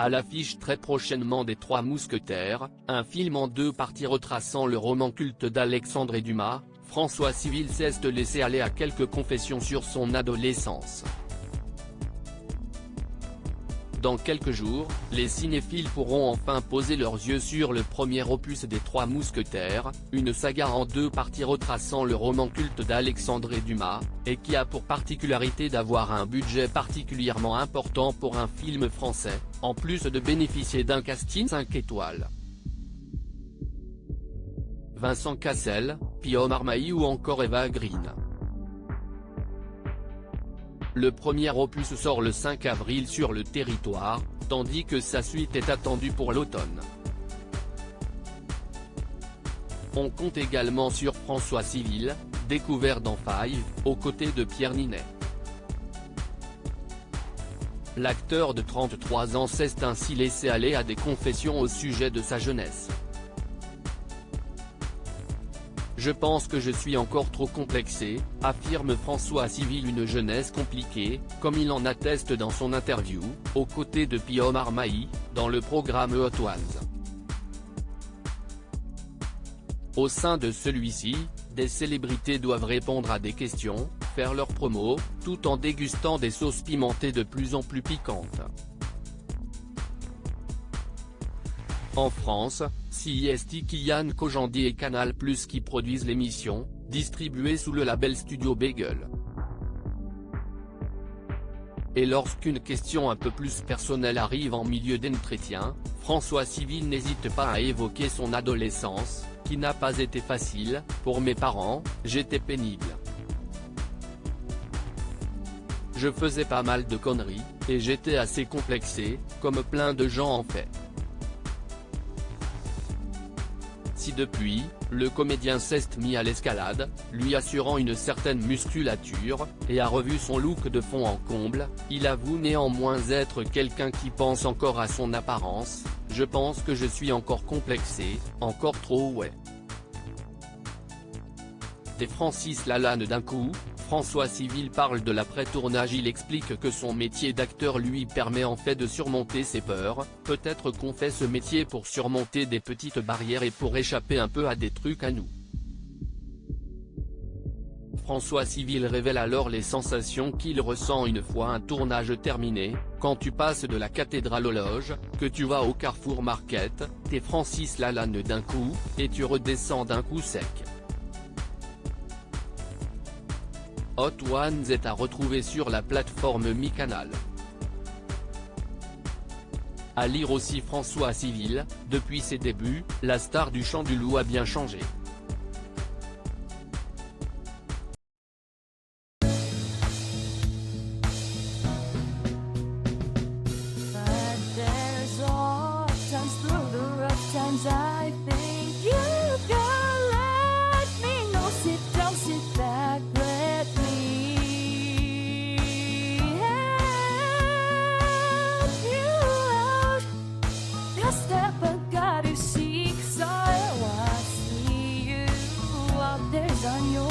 À l'affiche très prochainement des Trois Mousquetaires, un film en 2 parties retraçant le roman culte d'Alexandre Dumas, François Civil s'est laissé aller à quelques confessions sur son adolescence. Dans quelques jours, les cinéphiles pourront enfin poser leurs yeux sur le premier opus des Trois Mousquetaires, une saga en 2 parties retraçant le roman culte d'Alexandre Dumas, et qui a pour particularité d'avoir un budget particulièrement important pour un film français, en plus de bénéficier d'un casting 5 étoiles. Vincent Cassel, Pio Marmaille ou encore Eva Green. Le premier opus sort le 5 avril sur le territoire, tandis que sa suite est attendue pour l'automne. On compte également sur François Civil, découvert dans Five, aux côtés de Pierre Ninet. L'acteur de 33 ans s'est ainsi laissé aller à des confessions au sujet de sa jeunesse. Je pense que je suis encore trop complexé, affirme François Civil, une jeunesse compliquée, comme il en atteste dans son interview, aux côtés de Pio Marmaille, dans le programme Hot Ones. Au sein de celui-ci, des célébrités doivent répondre à des questions, faire leur promo, tout en dégustant des sauces pimentées de plus en plus piquantes. En France, c'est Kian Kojandi et Canal+ qui produisent l'émission, distribuée sous le label Studio Bagel. Et lorsqu'une question un peu plus personnelle arrive en milieu d'entretien, François Civil n'hésite pas à évoquer son adolescence, qui n'a pas été facile. Pour mes parents, j'étais pénible. Je faisais pas mal de conneries, et j'étais assez complexé, comme plein de gens en fait. Si depuis, le comédien s'est mis à l'escalade, lui assurant une certaine musculature, et a revu son look de fond en comble, il avoue néanmoins être quelqu'un qui pense encore à son apparence. Je pense que je suis encore complexé, encore trop ouais. Et Francis Lalanne d'un coup, François Civil parle de l'après-tournage. Il explique que son métier d'acteur lui permet en fait de surmonter ses peurs, peut-être qu'on fait ce métier pour surmonter des petites barrières et pour échapper un peu à des trucs à nous. François Civil révèle alors les sensations qu'il ressent une fois un tournage terminé: quand tu passes de la cathédrale aux loges, que tu vas au Carrefour Market, t'es Francis Lalanne d'un coup, et tu redescends d'un coup sec. Hot Ones est à retrouver sur la plateforme MyCanal. À lire aussi François Civil, depuis ses débuts, la star du chant du loup a bien changé. On your